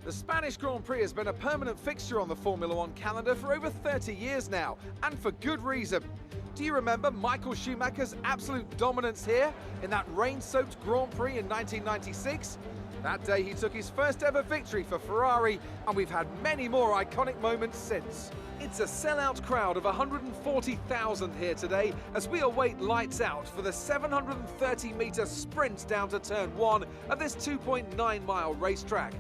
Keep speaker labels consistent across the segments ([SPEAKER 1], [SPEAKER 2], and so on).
[SPEAKER 1] The Spanish Grand Prix has been a permanent fixture on the Formula One calendar for over 30 years now, and for good reason. Do you remember Michael Schumacher's absolute dominance here in that rain-soaked Grand Prix in 1996? That day he took his first ever victory for Ferrari, and we've had many more iconic moments since. It's a sellout crowd of 140,000 here today as we await lights out for the 730-metre sprint down to turn 1 of this 2.9-mile racetrack.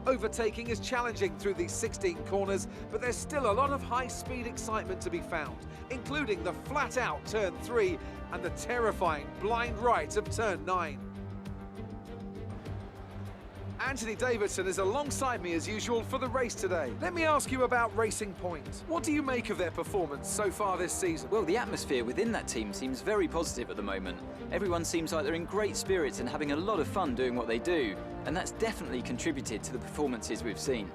[SPEAKER 1] Overtaking is challenging through these 16 corners, but there's still a lot of high-speed excitement to be found, including the flat-out turn 3 and the terrifying blind right of turn 9. Anthony Davidson is alongside me as usual for the race today. Let me ask you about Racing Point. What do you make of their performance so far this season?
[SPEAKER 2] Well, the atmosphere within that team seems very positive at the moment. Everyone seems like they're in great spirits and having a lot of fun doing what they do, and that's definitely contributed to the performances we've seen.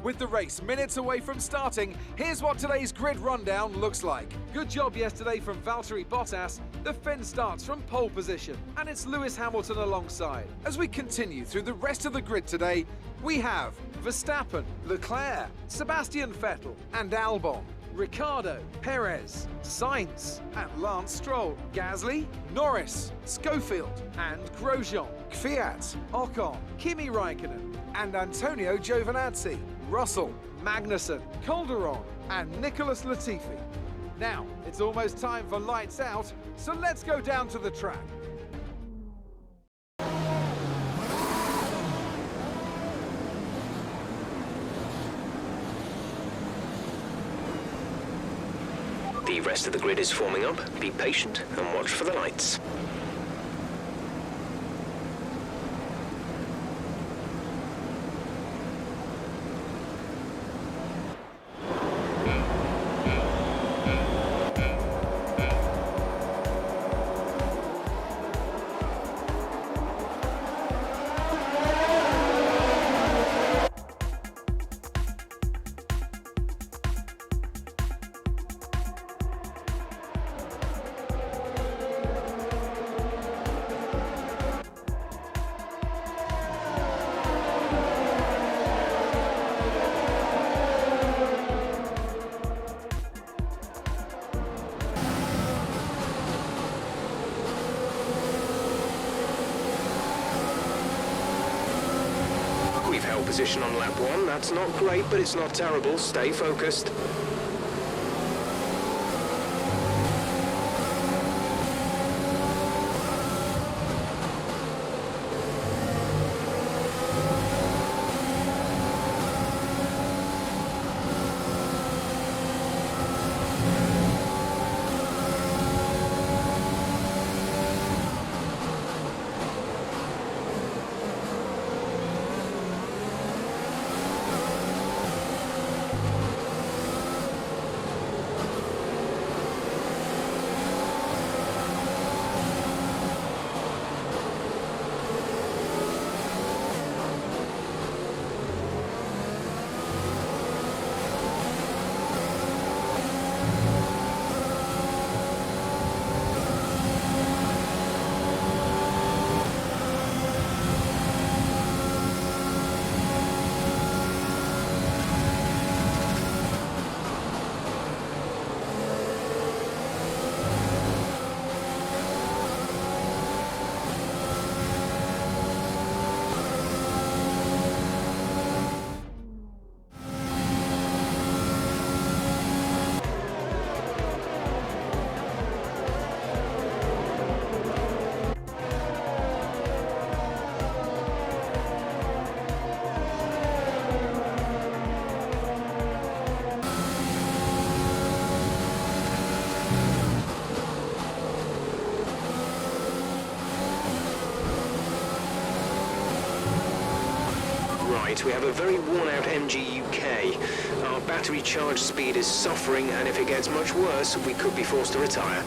[SPEAKER 1] With the race minutes away from starting, here's what today's grid rundown looks like. Good job yesterday from Valtteri Bottas. The Finn starts from pole position, and it's Lewis Hamilton alongside. As we continue through the rest of the grid today, we have Verstappen, Leclerc, Sebastian Vettel and Albon, Ricciardo, Perez, Sainz and Lance Stroll, Gasly, Norris, Schofield and Grosjean, Kvyat, Ocon, Kimi Raikkonen and Antonio Giovinazzi, Russell, Magnussen, Calderon and Nicholas Latifi. Now, it's almost time for lights out, so let's go down to the track.
[SPEAKER 3] The rest of the grid is forming up. Be patient and watch for the lights. Position on lap 1, that's not great, but it's not terrible. Stay focused. We have a very worn-out MG UK. Our battery charge speed is suffering, and if it gets much worse, we could be forced to retire.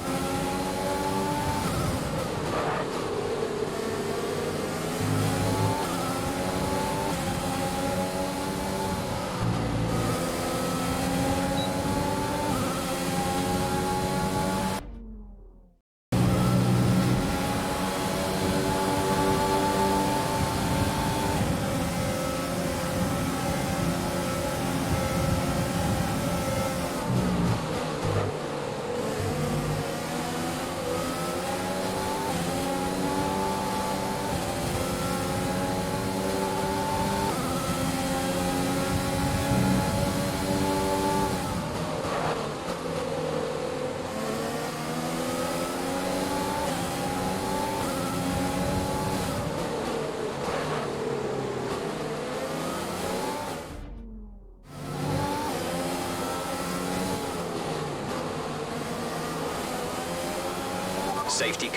[SPEAKER 3] Safety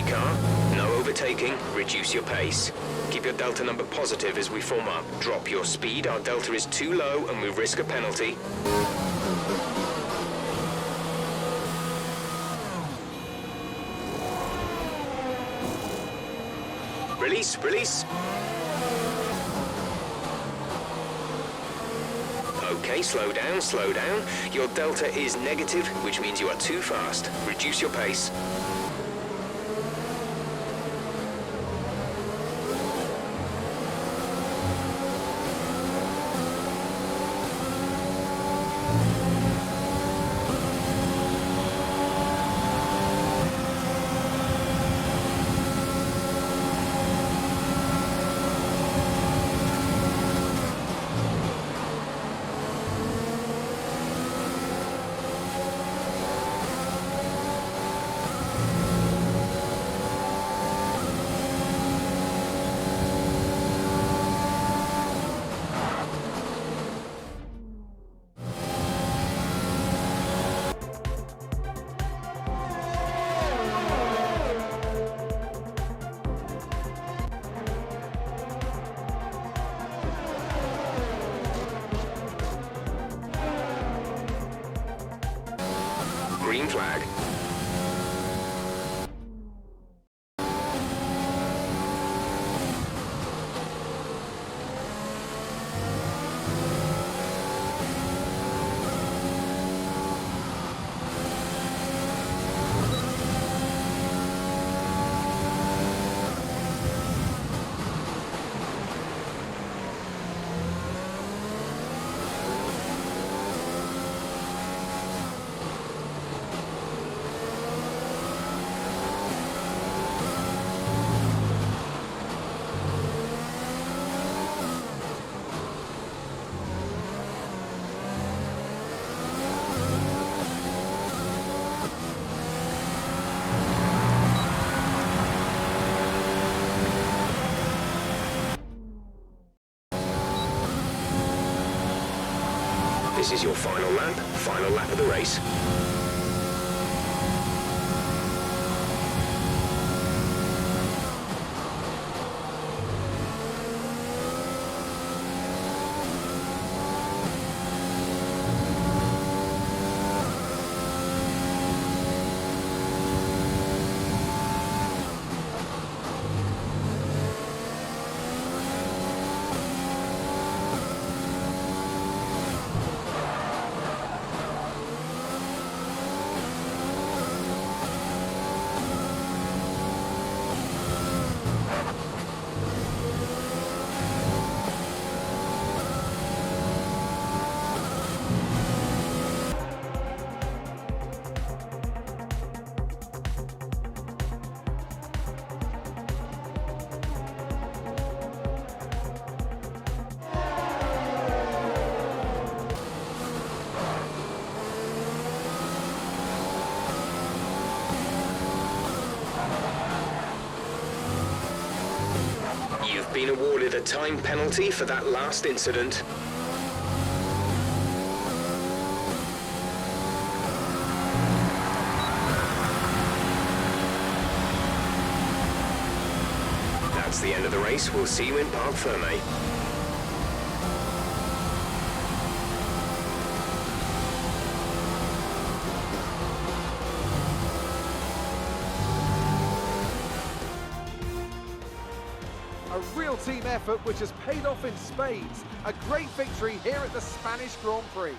[SPEAKER 3] car. No overtaking, reduce your pace. Keep your delta number positive as we form up. Drop your speed, our delta is too low and we risk a penalty. Release. Okay, slow down. Your delta is negative, which means you are too fast. Reduce your pace. Green flag. This is your final lap of the race. You've been awarded a time penalty for that last incident. That's the end of the race. We'll see you in Parc Fermé.
[SPEAKER 1] A real team effort which has paid off in spades. A great victory here at the Spanish Grand Prix.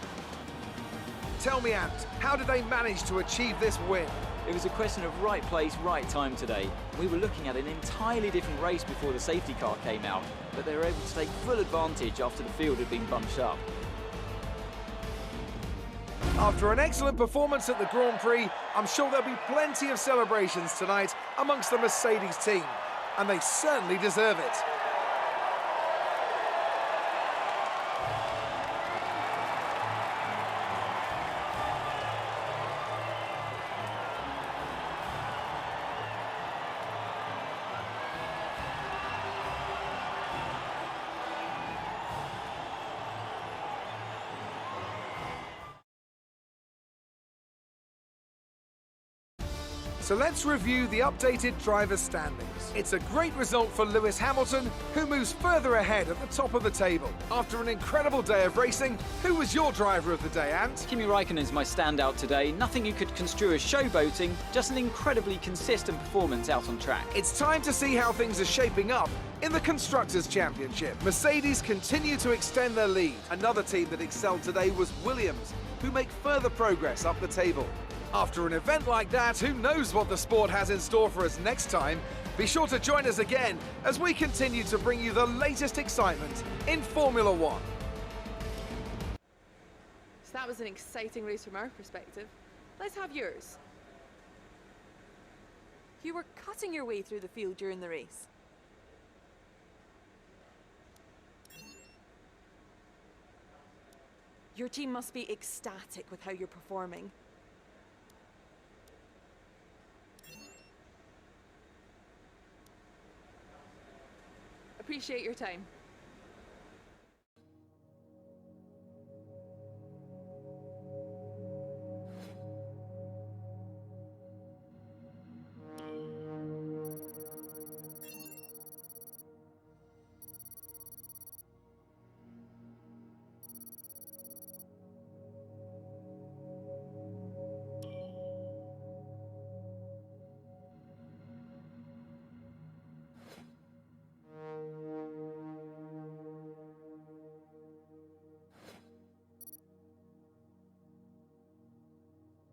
[SPEAKER 1] Tell me, Ant, how did they manage to achieve this win?
[SPEAKER 2] It was a question of right place, right time today. We were looking at an entirely different race before the safety car came out, but they were able to take full advantage after the field had been bunched up.
[SPEAKER 1] After an excellent performance at the Grand Prix, I'm sure there'll be plenty of celebrations tonight amongst the Mercedes team. And they certainly deserve it. So let's review the updated driver standings. It's a great result for Lewis Hamilton, who moves further ahead at the top of the table. After an incredible day of racing, who was your driver of the day, Ant?
[SPEAKER 2] Kimi Raikkonen's my standout today. Nothing you could construe as showboating, just an incredibly consistent performance out on track.
[SPEAKER 1] It's time to see how things are shaping up in the Constructors' Championship. Mercedes continue to extend their lead. Another team that excelled today was Williams, who make further progress up the table. After an event like that, who knows what the sport has in store for us next time? Be sure to join us again as we continue to bring you the latest excitement in Formula One.
[SPEAKER 4] So that was an exciting race from our perspective. Let's have yours. You were cutting your way through the field during the race. Your team must be ecstatic with how you're performing. Appreciate your time.